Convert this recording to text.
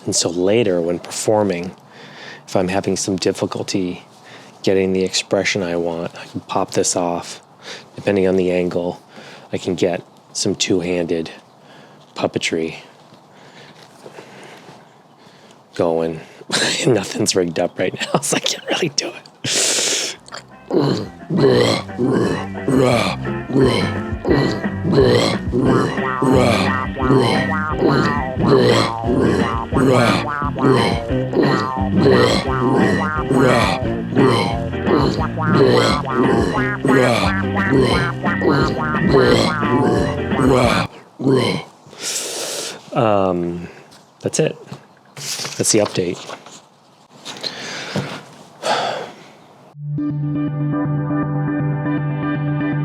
And so later when performing, if I'm having some difficulty getting the expression I want, I can pop this off. Depending on the angle, I can get some two-handed puppetry going. Nothing's rigged up right now, so I can't really do it. That's it. That's the update.